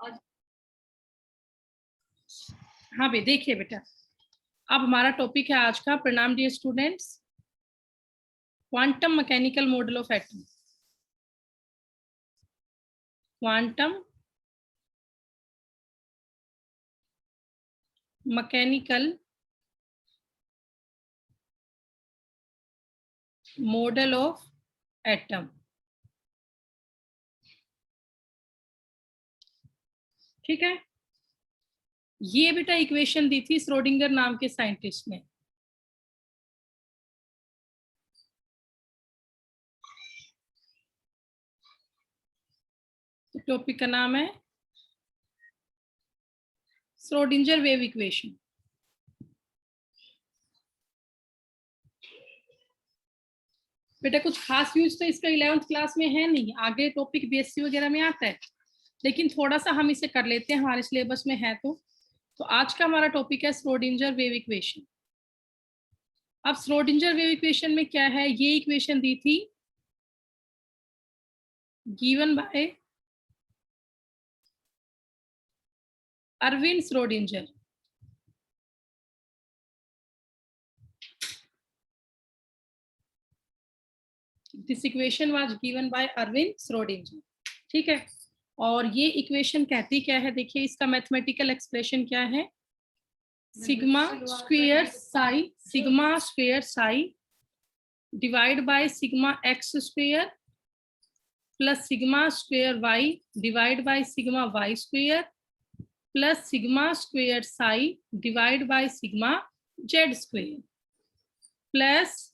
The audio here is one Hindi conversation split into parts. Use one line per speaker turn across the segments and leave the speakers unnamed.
हाँ भाई देखिए बेटा, अब हमारा टॉपिक है आज का। प्रणाम dear students. Quantum mechanical model of atom. Quantum mechanical model of atom. ठीक है, ये बेटा इक्वेशन दी थी श्रोडिंगर नाम के साइंटिस्ट ने। टॉपिक का नाम है श्रोडिंगर वेव इक्वेशन। बेटा कुछ खास यूज तो इसका 11th क्लास में है नहीं, आगे टॉपिक बीएससी वगैरह में आता है, लेकिन थोड़ा सा हम इसे कर लेते हैं, हमारे सिलेबस में है। तो आज का हमारा टॉपिक है श्रोडिंगर वेव इक्वेशन। अब श्रोडिंगर वेव इक्वेशन में क्या है, ये इक्वेशन दी थी given by Arvind Schrodinger. This equation was given by Arvind Schrodinger. ठीक है, और ये इक्वेशन कहती क्या है, देखिए इसका मैथमेटिकल एक्सप्रेशन क्या है। Sigma square psi divide by sigma x square plus sigma square Y divide by sigma Y square plus sigma square psi divide by sigma Z square plus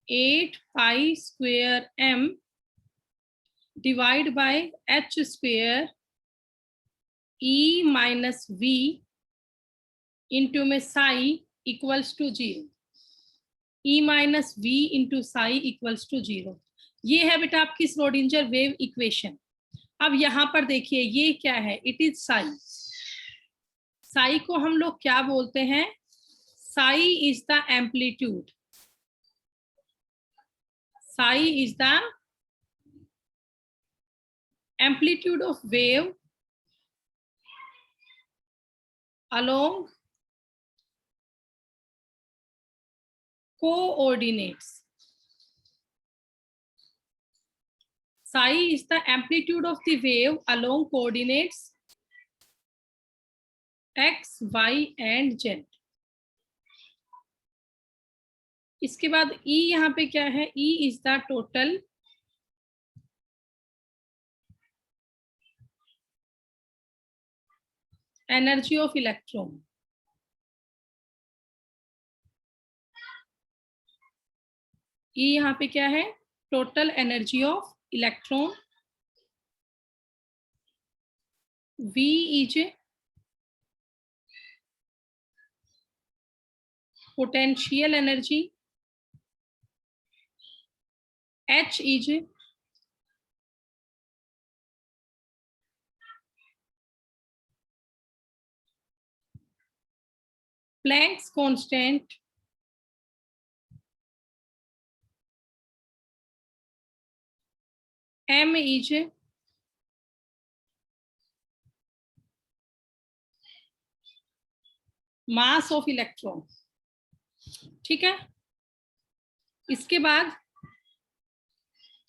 8 pi square m divide by h square e minus v into में psi equals to 0। e minus v into psi equals to 0। ये है बेटा आपकी श्रोडिंगर वेव इक्वेशन। अब यहाँ पर देखिए ये क्या है, इट इज साई। साई को हम लोग क्या बोलते हैं, Sai is the amplitude. Sai is the amplitude of wave along coordinates. Psi is the amplitude of the wave along coordinates x, y and z. इसके बाद E यहाँ पे क्या है, E is the total energy of electron. E यहाँ पे क्या है, total energy of electron. V is potential energy. H is Planck's constant. M is mass of electron. ठीक है, इसके बाद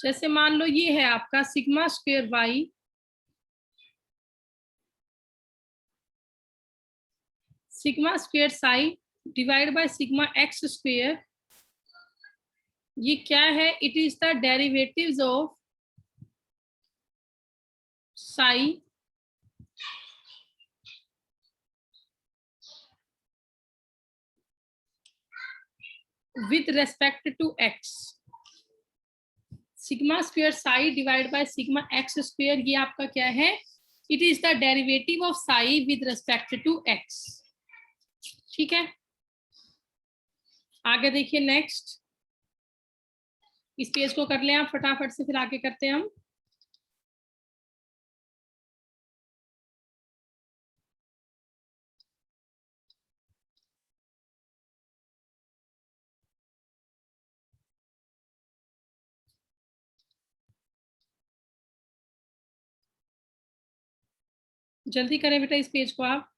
जैसे मान लो ये है आपका sigma square y sigma square psi divide by sigma x square. ये क्या है, it is the derivatives of psi with respect to x। Sigma square psi divide by sigma x square, ये आपका क्या है, it is the derivative of psi with respect to x. ठीक है, आगे देखिए नेक्स्ट, इस पेज को कर लें आप फटाफट से, फिर आगे करते हैं हम। जल्दी करें बेटा इस पेज को आप।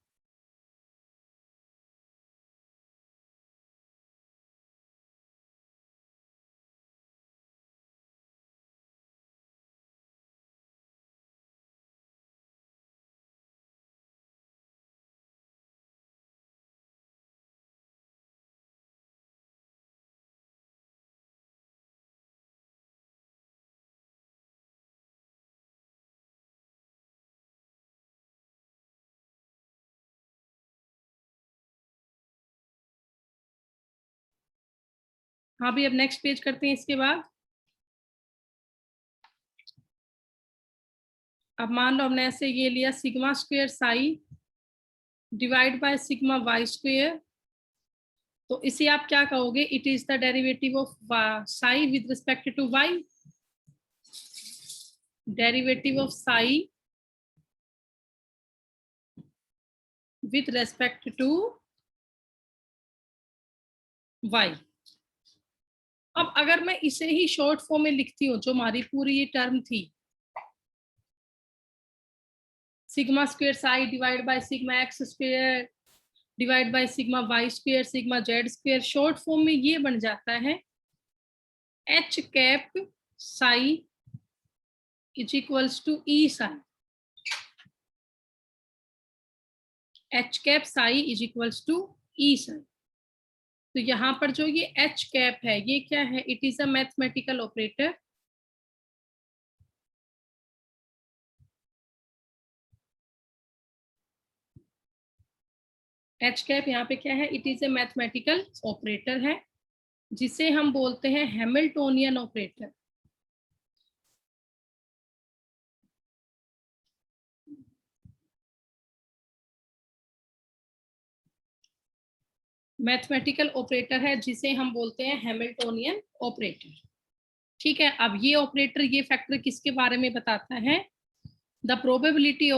हाँ भी, अब नेक्स्ट पेज करते हैं इसके बाद। अब मान लो हमने ऐसे ये लिया sigma square psi divide by sigma Y square, तो इसे आप क्या कहोगे? It is the derivative of psi with respect to y, derivative of psi with respect to y. अब अगर मैं इसे ही शॉर्ट फॉर्म में लिखती हूँ, जो हमारी पूरी ये टर्म थी, sigma square psi divide by sigma x square divide by sigma Y square sigma Z square, short form में ये बन जाता है H cap psi is equals to E psi, H cap psi is equals to E psi. तो यहाँ पर जो ये एच कैप है ये क्या है? It is a mathematical operator. H cap यहाँ पे क्या है? It is a mathematical operator है, जिसे हम बोलते हैं हैमिल्टोनियन ऑपरेटर। मैथमेटिकल ऑपरेटर है जिसे हम बोलते हैं हैमिल्टोनियन ऑपरेटर। ठीक है, अब ये ऑपरेटर, ये फैक्टर किसके बारे में बताता है? The probability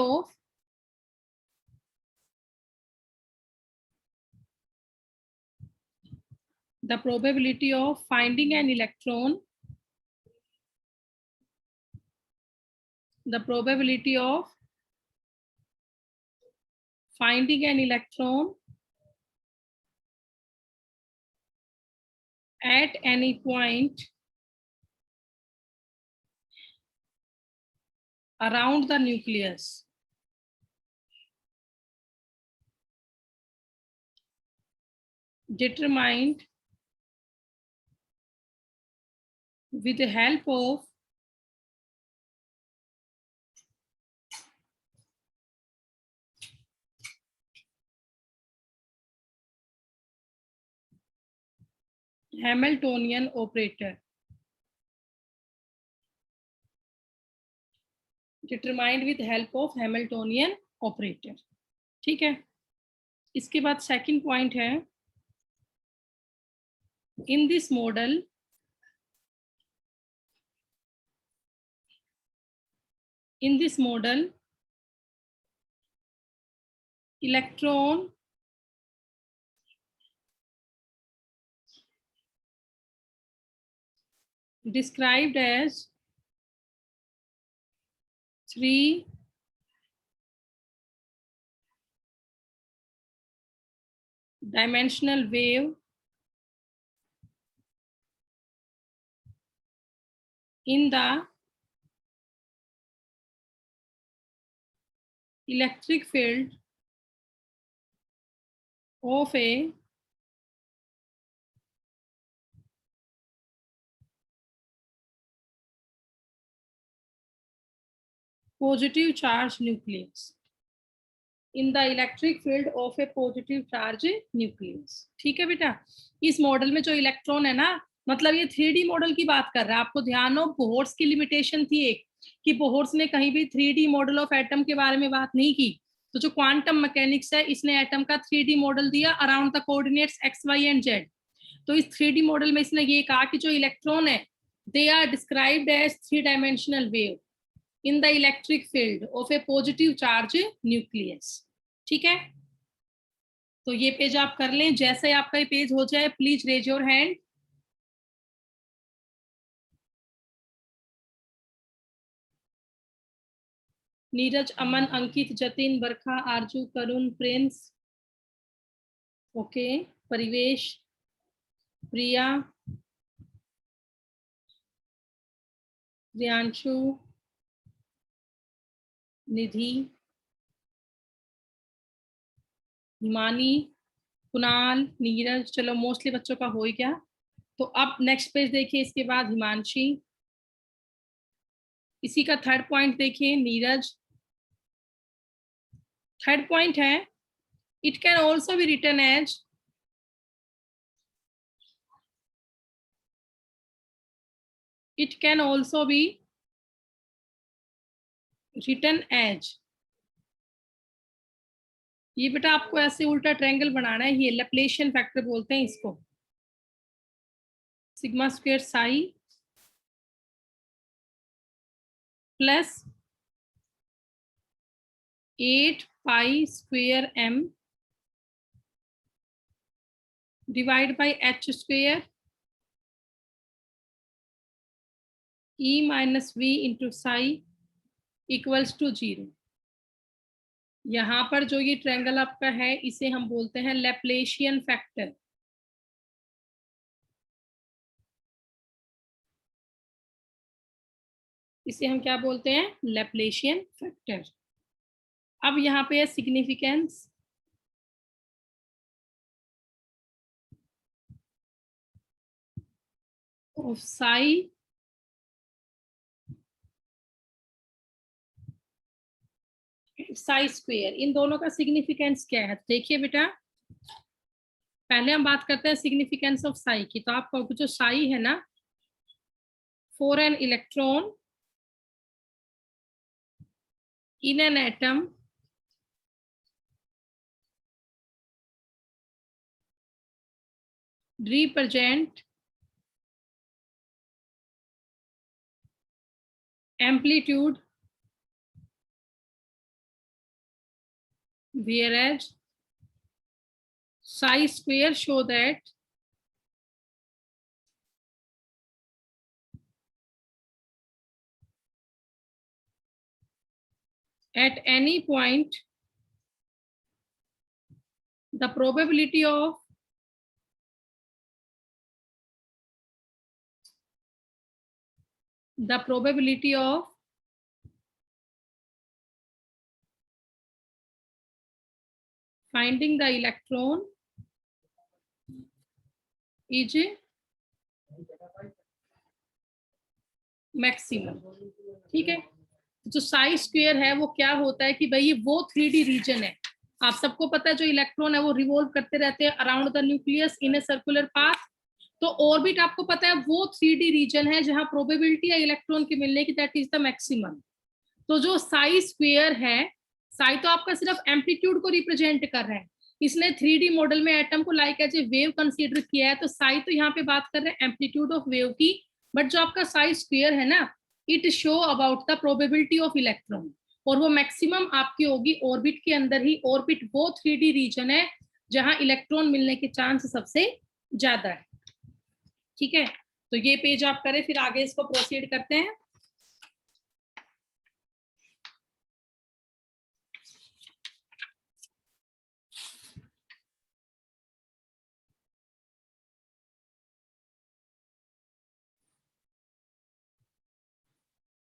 of finding an electron, the probability of finding an electron at any point around the nucleus determined with the help of Hamiltonian operator, determined with help of Hamiltonian operator। ठीक है, इसके बाद सेकंड पॉइंट है, in this model electron described as 3-dimensional wave in the electric field of a positive charge nucleus, in the electric field of a positive charge nucleus. ठीक है बेटा, इस मॉडल में जो इलेक्ट्रॉन है ना, मतलब ये 3D मॉडल की बात कर रहा है। आपको ध्यान हो, बोहर्स की लिमिटेशन थी एक, कि बोहर्स ने कहीं भी 3D मॉडल ऑफ एटम के बारे में बात नहीं की। तो जो क्वांटम मैकेनिक्स है, इसने एटम का 3D मॉडल दिया around the coordinates x y and z. तो इस 3D मॉडल में इसने ये कहा कि जो इलेक्ट्रॉन है, they are described as 3-dimensional wave in the electric field of a positive charge nucleus. ठीक है, तो ये पेज आप कर लें। जैसे आपका ये पेज हो जाए, please raise your hand. Neeraj, Aman, Ankit, Jatin, Barkha, Aarzoo, Karun, Prince, okay, परिवेश, प्रिया, प्रियांशु, निधि, हिमानी, कुणाल, नीरज। चलो मोस्टली बच्चों का हो ही गया। तो अब नेक्स्ट पेज देखिए, इसके बाद हिमांशी, इसी का थर्ड पॉइंट देखिए, नीरज। थर्ड पॉइंट है, it can also be written as, it can also be written as, ये बेटा आपको ऐसे उल्टा ट्रायंगल बनाना है, ये लैप्लेशियन फैक्टर बोलते हैं इसको। Sigma square psi plus 8 pi square m divide by h square e minus v into psi equals to 0। यहाँ पर जो ये ट्रायंगल आपका है, इसे हम बोलते हैं लैप्लेशियन फैक्टर। इसे हम क्या बोलते हैं? Laplacian factor. अब यहाँ पे है significance, of psi psi square, इन दोनों का सिग्निफिकेंस क्या है? देखिए बेटा, पहले हम बात करते हैं सिग्निफिकेंस ऑफ साई की। तो आपका जो साई है ना, for an electron in an atom represent amplitude, whereas psi square show that at any point the probability of finding the electron is maximum. ठीक है, जो साई स्क्वायर है वो क्या होता है कि भाई वो 3D रीजन है। आप सबको पता है जो इलेक्ट्रॉन है वो रिवॉल्व करते रहते हैं around the nucleus in a circular path. तो ऑर्बिट आपको पता है वो 3D रीजन है जहां प्रोबेबिलिटी है इलेक्ट्रॉन के मिलने की, दैट इज द मैक्सिमम। तो जो साई स्क्वायर है, साई तो आपका सिर्फ एम्पलीट्यूड को रिप्रेजेंट कर रहा है, इसने 3D मॉडल में एटम को like as a wave consider किया है। तो साई तो यहाँ पे बात कर रहे हैं एम्पलीट्यूड ऑफ वेव की, बट जो आपका साई स्क्वायर है ना, it show about the probability of electron, और वो मैक्सिमम आपकी होगी ऑर्बिट के अंदर ही। ऑर्बिट वो 3D रीजन है जहां इलेक्ट्रॉन मिलने के चांस सबसे ज्यादा है। ठीक है, तो ये पेज आप करें, फिर आगे इसको प्रोसीड करते हैं।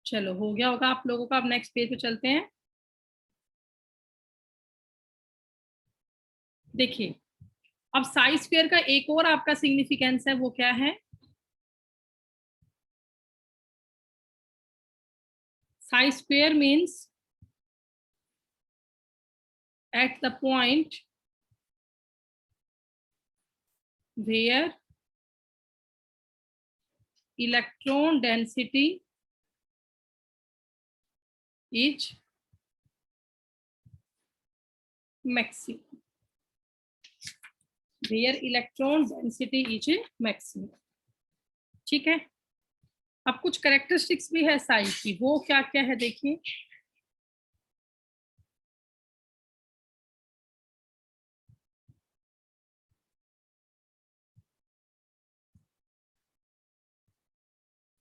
चलो हो गया होगा आप लोगों का। अब नेक्स्ट पेज पे चलते हैं। देखिए, अब साई स्क्वायर का एक और आपका सिग्निफिकेंस है, वो क्या है? Psi square means at the point where electron density is maximum, where electron density is maximum. ठीक है, अब कुछ कैरेक्टरिस्टिक्स भी है साई की, वो क्या क्या है देखिए।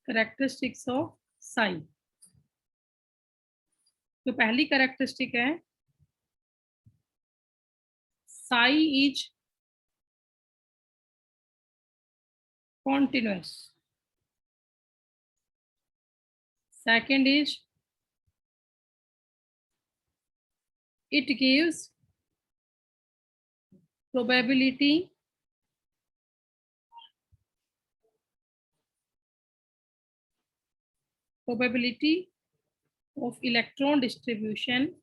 कैरेक्टरिस्टिक्स ऑफ साई, तो पहली कैरेक्टरिस्टिक है Sai is continuous. Second is it gives probability of electron distribution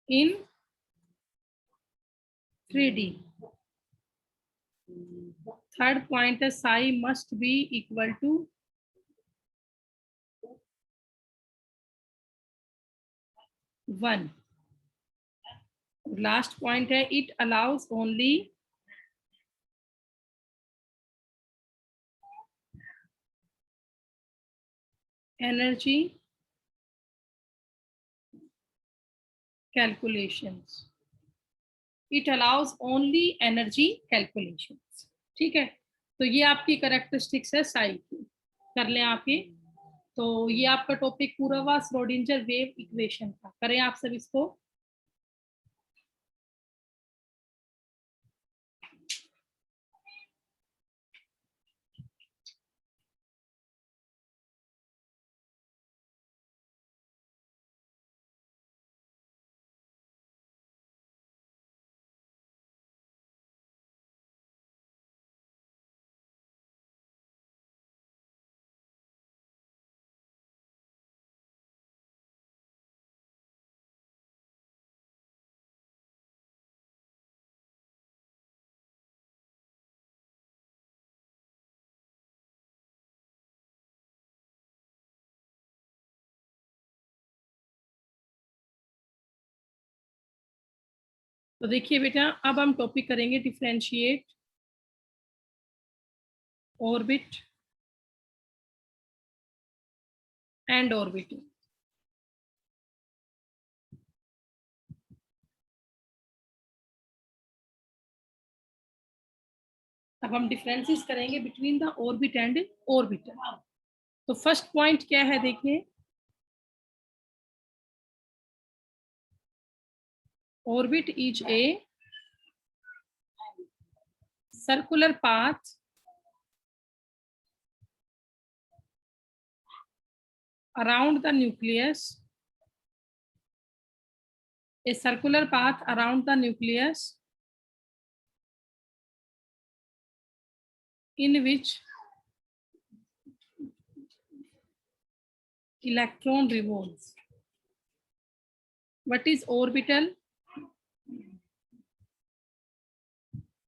in 3D. Third point is psi must be equal to 1. Last point है it allows only energy calculations. It allows only energy calculations. ठीक है, तो ये आपकी कैरेक्टरिस्टिक्स है साई की, कर लें आप ये। तो ये आपका टॉपिक पूरा हुआ श्रोडिंजर वेव इक्वेशन का। करें आप सब इसको। तो देखिए बेटा, अब हम टॉपिक करेंगे डिफरेंशिएट ऑर्बिट एंड ऑर्बिटिंग। अब हम डिफरेंसेस करेंगे between the orbit and orbiter. तो फर्स्ट पॉइंट क्या है, देखिए orbit is a circular path around the nucleus, a circular path around the nucleus in which electron revolves. What is orbital?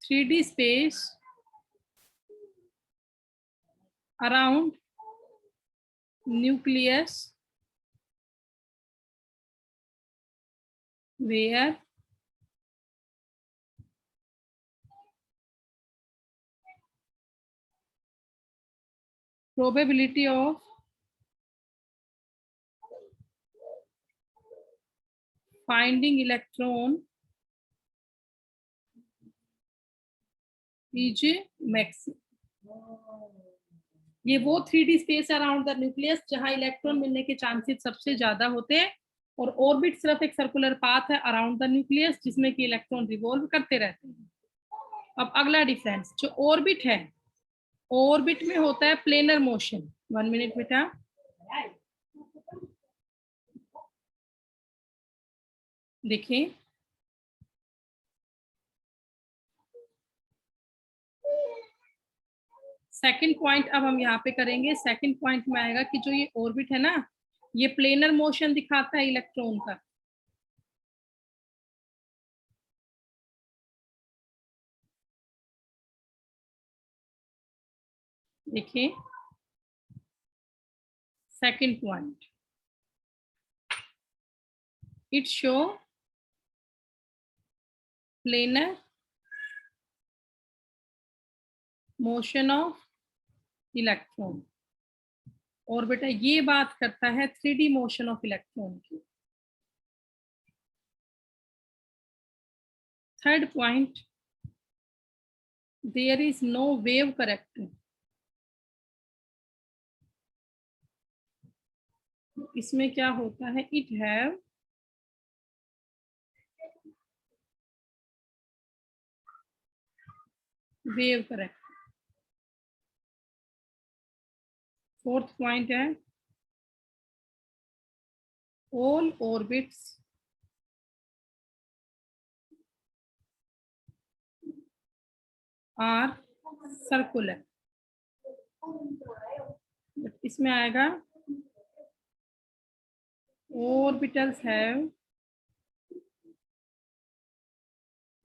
3D space around nucleus where probability of finding electron is maximum. ये वो 3D space around the nucleus जहां इलेक्ट्रॉन मिलने के चांसेस सबसे ज्यादा होते हैं, और ऑर्बिट सिर्फ एक सर्कुलर पाथ है अराउंड द न्यूक्लियस जिसमें कि इलेक्ट्रॉन रिवॉल्व करते रहते हैं। अब अगला डिफरेंस, जो ऑर्बिट है, ऑर्बिट में होता है प्लेनर मोशन। 1 मिनट बेटा। देखिए सेकंड पॉइंट अब हम यहाँ पे करेंगे। सेकंड पॉइंट में आएगा कि जो ये ऑर्बिट है ना, ये प्लेनर मोशन दिखाता है इलेक्ट्रॉन का। देखिए second point, it show planar motion of electron. और बेटा ये बात करता है 3D मोशन ऑफ इलेक्ट्रॉन की। Third point, there is no wave character. इसमें क्या होता है, it have wave correct. Fourth point है ऑल ऑर्बिट्स आर सर्कुलर। इसमें आएगा orbitals have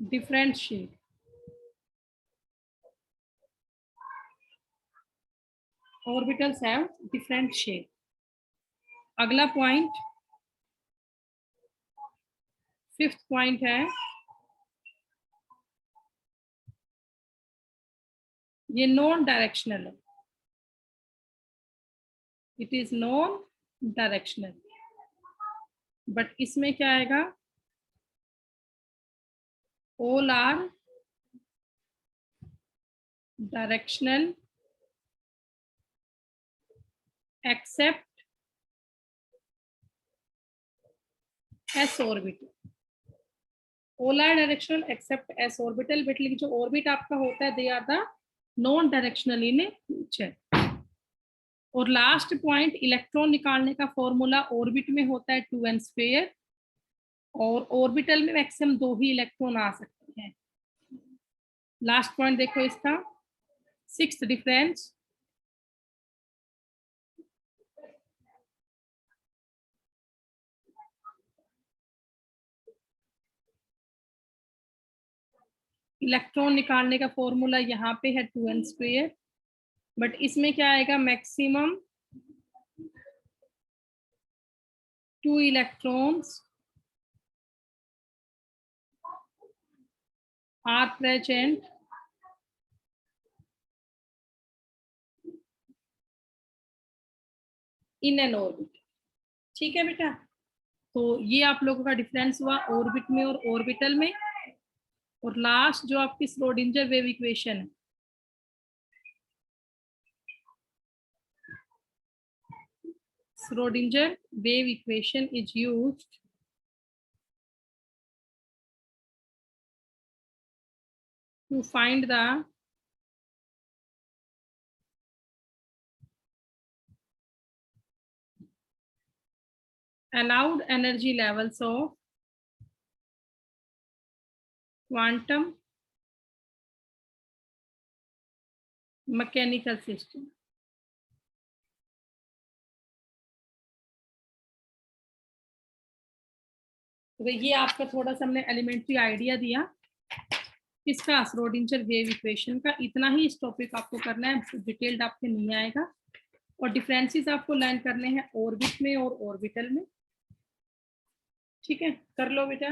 different shape। Orbitals have different shape। अगला पॉइंट, फिफ्थ पॉइंट है, ये नॉन डायरेक्शनल है, it is non directional. But इसमें क्या आएगा, all are directional except s orbital. All are directional except s orbital. But जो ऑर्बिट आपका होता है, they are the non directional in nature. और लास्ट पॉइंट, इलेक्ट्रॉन निकालने का फॉर्मूला ऑर्बिट में होता है 2n स्क्वायर, और ऑर्बिटल में मैक्सिमम 2 ही इलेक्ट्रॉन आ सकते हैं। लास्ट पॉइंट देखो इसका, सिक्स्थ डिफरेंस, इलेक्ट्रॉन निकालने का फॉर्मूला यहाँ पे है 2n स्क्वायर, बट इसमें क्या आएगा, maximum 2 electrons are present in n orbit. ठीक है बेटा, तो ये आप लोगों का डिफरेंस हुआ ऑर्बिट में और ऑर्बिटल में। और लास्ट जो आपकी श्रोडिंजर वेव इक्वेशन है, Schrodinger wave equation is used to find the allowed energy levels of quantum mechanical system। तो ये आपका थोड़ा सा हमने एलिमेंट्री आइडिया दिया किसका, श्रोडिंजर वेव इक्वेशन का। इतना ही इस टॉपिक आपको करना है, डिटेल्ड आपके नहीं आएगा। और डिफरेंसेस आपको लर्न करने हैं ऑर्बिट में और ऑर्बिटल में। ठीक है, कर लो बेटा।